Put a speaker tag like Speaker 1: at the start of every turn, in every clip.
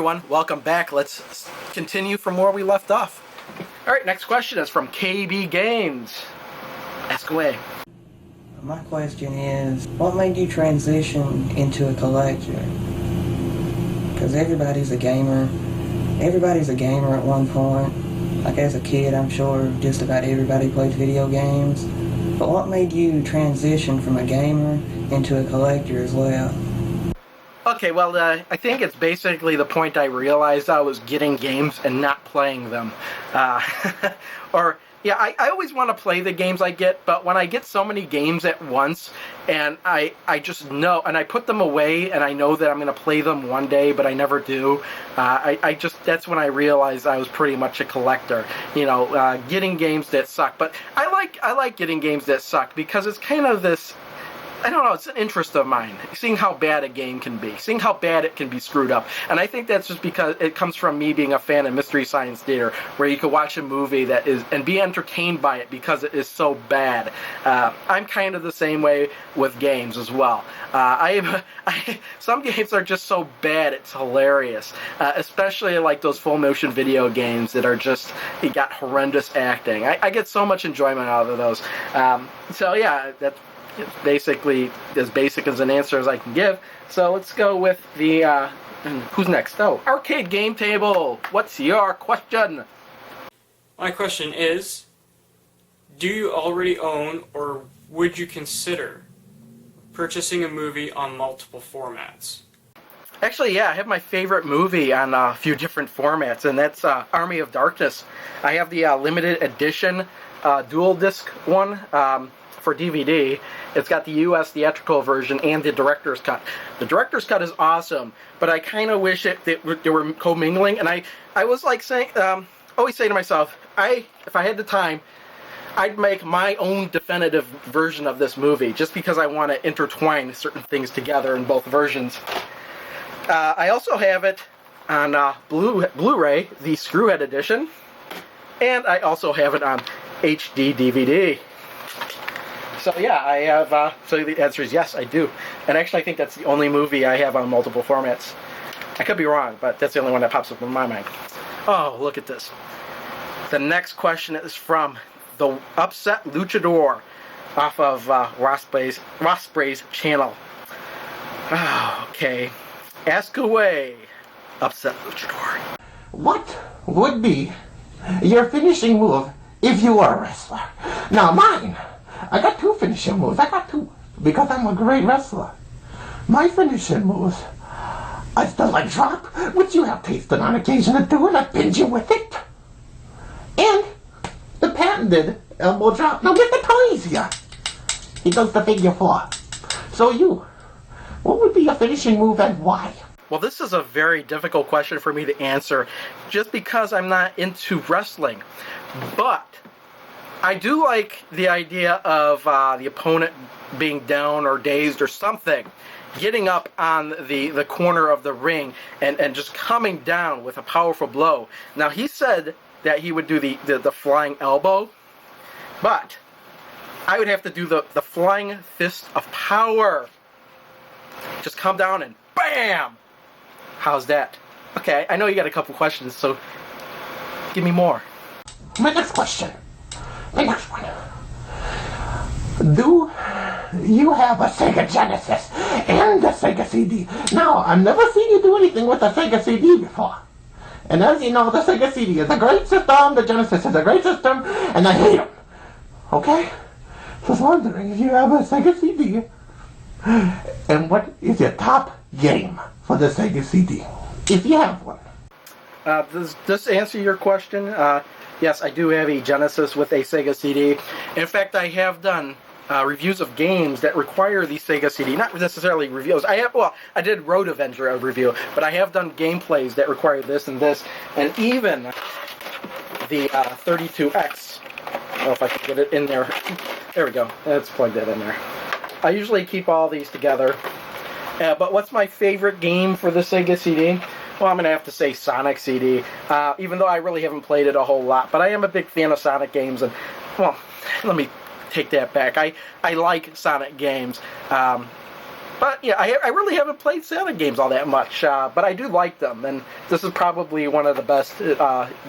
Speaker 1: everyone, welcome back. Let's continue from where we left off. Alright, next question is from KB Games. Ask away.
Speaker 2: My question is, what made you transition into a collector? Because everybody's a gamer. Everybody's a gamer at one point. Like as a kid, I'm sure just about everybody played video games. But what made you transition from a gamer into a collector as well?
Speaker 1: Okay, well, I think it's basically the point I realized I was getting games and not playing them. I always want to play the games I get, but when I get so many games at once, and I just know, and I put them away, and I know that I'm going to play them one day, but I never do, that's when I realized I was pretty much a collector. You know, getting games that suck. But I like getting games that suck, because it's kind of this, I don't know, it's an interest of mine, seeing how bad a game can be, seeing how bad it can be screwed up. And I think that's just because it comes from me being a fan of Mystery Science Theater, where you can watch a movie that is, and be entertained by it because it is so bad. I'm kind of the same way with games as well. Some games are just so bad, it's hilarious. Especially like those full motion video games that are just, you got horrendous acting. I get so much enjoyment out of those. So yeah, that's basically as basic as an answer as I can give. So let's go with the, who's next? Oh, Arcade Game Table. What's your question?
Speaker 3: My question is, do you already own or would you consider purchasing a movie on multiple formats?
Speaker 1: Actually, yeah, I have my favorite movie on a few different formats, and that's Army of Darkness. I have the limited edition dual disc one for DVD. It's got the U.S. theatrical version and the director's cut. The director's cut is awesome, but I kind of wish they were commingling. And I was like saying, always say to myself, if I had the time, I'd make my own definitive version of this movie, just because I want to intertwine certain things together in both versions. I also have it on Blu-ray, the Screwhead edition, and I also have it on HD DVD. So yeah, I have, so the answer is yes, I do. And actually I think that's the only movie I have on multiple formats. I could be wrong, but that's the only one that pops up in my mind. Oh, look at this. The next question is from the Upset Luchador off of Rosprey's channel. Oh, okay. Ask away, Upset Luchador.
Speaker 4: What would be your finishing move if you were a wrestler? Now mine, I got two finishing moves. I got two because I'm a great wrestler. My finishing moves is the leg drop, which you have tasted on occasion of doing. I pinch you with it. And the patented elbow drop. Now get the toys here. He does the figure four. So what would be your finishing move and why?
Speaker 1: Well, this is a very difficult question for me to answer, just because I'm not into wrestling. But I do like the idea of the opponent being down or dazed or something, getting up on the corner of the ring and just coming down with a powerful blow. Now, he said that he would do the flying elbow, but I would have to do the flying fist of power. Just come down and BAM! How's that? Okay, I know you got a couple questions, so give me more.
Speaker 4: My next question. My next one. Do you have a Sega Genesis and a Sega CD? Now, I've never seen you do anything with a Sega CD before. And as you know, the Sega CD is a great system, the Genesis is a great system, and I hate them. Okay? Just wondering if you have a Sega CD. And what is your top game for the Sega CD? If you have one.
Speaker 1: Does this answer your question? Yes, I do have a Genesis with a Sega CD. In fact, I have done reviews of games that require the Sega CD. Not necessarily reviews. I did Road Avenger a review, but I have done gameplays that require this and this, and even the 32X. I don't know if I can get it in there. There we go. Let's plug that in there. I usually keep all these together. But what's my favorite game for the Sega CD? Well, I'm going to have to say Sonic CD, even though I really haven't played it a whole lot. But I am a big fan of Sonic games, and, well, let me take that back. I like Sonic games. But yeah, I really haven't played Sega games all that much, but I do like them, and this is probably one of the best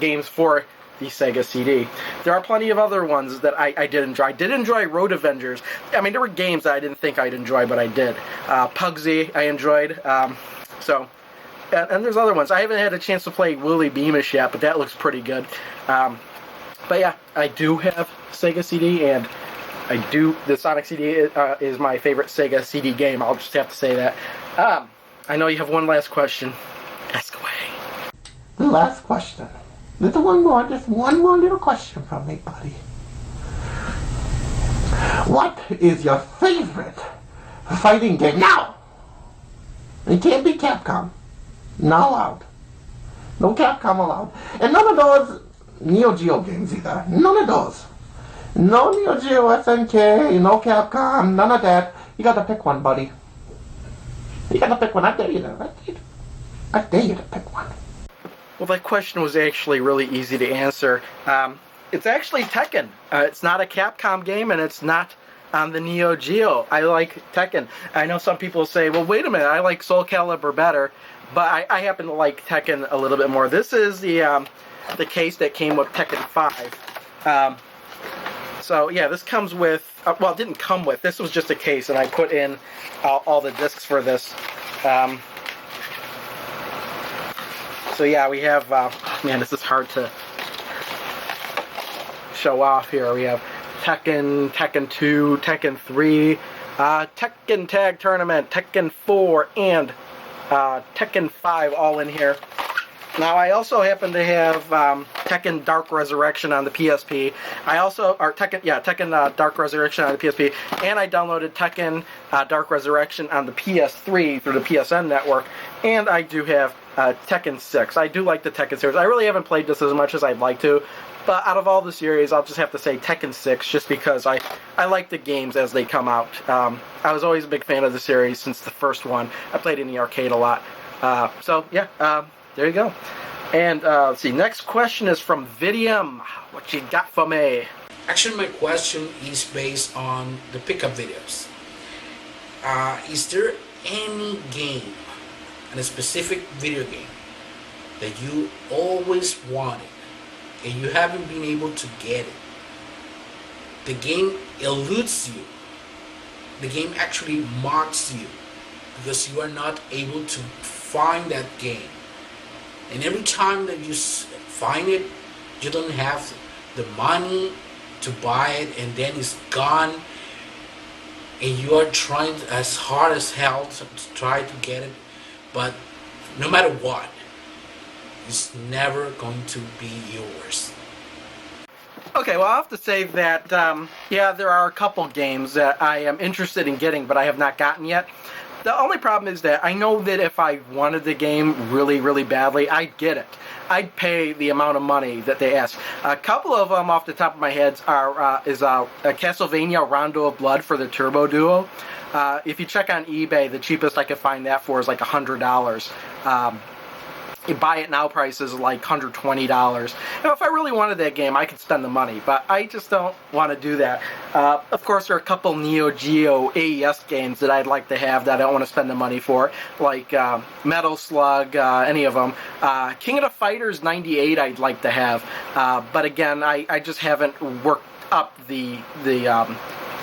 Speaker 1: games for the Sega CD. There are plenty of other ones that I did enjoy. I did enjoy Road Avengers. I mean, there were games that I didn't think I'd enjoy, but I did. Pugsy, I enjoyed. And there's other ones. I haven't had a chance to play Willy Beamish yet, but that looks pretty good. But yeah, I do have Sega CD, and the Sonic CD is my favorite Sega CD game. I'll just have to say that. I know you have one last question. Ask away.
Speaker 4: The last question. Just one more little question from me, buddy. What is your favorite fighting game? Now! It can't be Capcom. Not allowed. No Capcom allowed. And none of those Neo Geo games either. None of those. No Neo Geo SNK, no Capcom, none of that. You gotta pick one, buddy. You gotta pick one. I dare you to pick one.
Speaker 1: Well, that question was actually really easy to answer. It's actually Tekken. It's not a Capcom game, and it's not on the Neo Geo. I like Tekken. I know some people say, well, wait a minute, I like Soul Calibur better, but I happen to like Tekken a little bit more. This is the case that came with Tekken 5. So, yeah, this comes with... well, it didn't come with. This was just a case, and I put in all the discs for this. So, yeah, we have... man, this is hard to show off here. We have Tekken, Tekken 2, Tekken 3, Tekken Tag Tournament, Tekken 4, and Tekken 5 all in here. Now, I also happen to have Tekken Dark Resurrection on the PSP. Tekken Dark Resurrection on the PSP, and I downloaded Tekken Dark Resurrection on the PS3 through the PSN network, and I do have Tekken 6. I do like the Tekken series. I really haven't played this as much as I'd like to, but out of all the series, I'll just have to say Tekken 6, just because I like the games as they come out. I was always a big fan of the series since the first one. I played in the arcade a lot. There you go. And let's see, next question is from Vidium. What you got for me?
Speaker 5: Actually, my question is based on the pickup videos. Is there any game, and a specific video game, that you always wanted and you haven't been able to get it? The game eludes you. The game actually mocks you because you are not able to find that game. And every time that you find it, you don't have the money to buy it, and then it's gone, and you are trying as hard as hell to try to get it, but no matter what, it's never going to be yours.
Speaker 1: Okay, well, I'll have to say that, there are a couple games that I am interested in getting, but I have not gotten yet. The only problem is that I know that if I wanted the game really, really badly, I'd get it. I'd pay the amount of money that they ask. A couple of them off the top of my head is a Castlevania Rondo of Blood for the Turbo Duo. If you check on eBay, the cheapest I could find that for is like $100. You buy it now, prices like $120. Now, if I really wanted that game, I could spend the money, but I just don't want to do that. Of course, there are a couple Neo Geo AES games that I'd like to have that I don't want to spend the money for, like Metal Slug, any of them. King of the Fighters 98 I'd like to have, but again, I just haven't worked up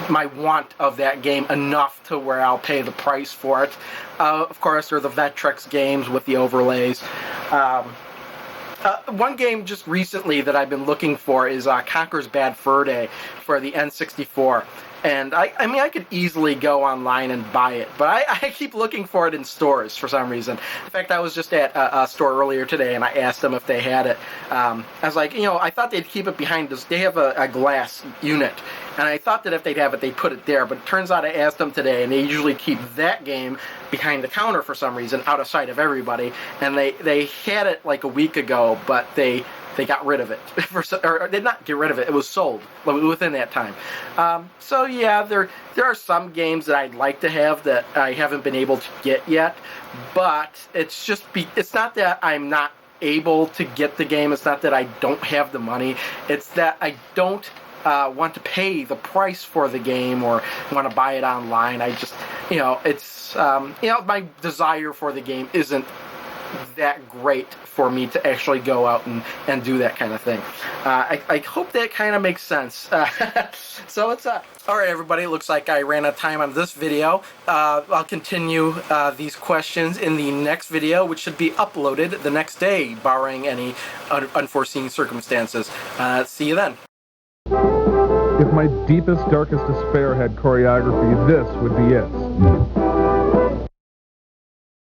Speaker 1: my want of that game enough to where I'll pay the price for it. Of course, there are the Vectrex games with the overlays. One game just recently that I've been looking for is Conker's Bad Fur Day for the N64. And I mean, I could easily go online and buy it, but I keep looking for it in stores for some reason. In fact, I was just at a store earlier today, and I asked them if they had it. I was like, I thought they'd keep it behind this. They have a glass unit, and I thought that if they'd have it, they'd put it there. But it turns out I asked them today, and they usually keep that game behind the counter for some reason, out of sight of everybody. And they had it like a week ago, but they got rid of it. Or did not get rid of it. It was sold within that time. So yeah, there are some games that I'd like to have that I haven't been able to get yet. But it's not that I'm not able to get the game. It's not that I don't have the money. It's that I don't want to pay the price for the game or want to buy it online. it's my desire for the game isn't that great for me to actually go out and do that kind of thing. I hope that kind of makes sense. So it's alright, everybody, it looks like I ran out of time on this video. I'll continue these questions in the next video, which should be uploaded the next day, barring any unforeseen circumstances. See you then.
Speaker 6: If my deepest, darkest despair had choreography, this would be it.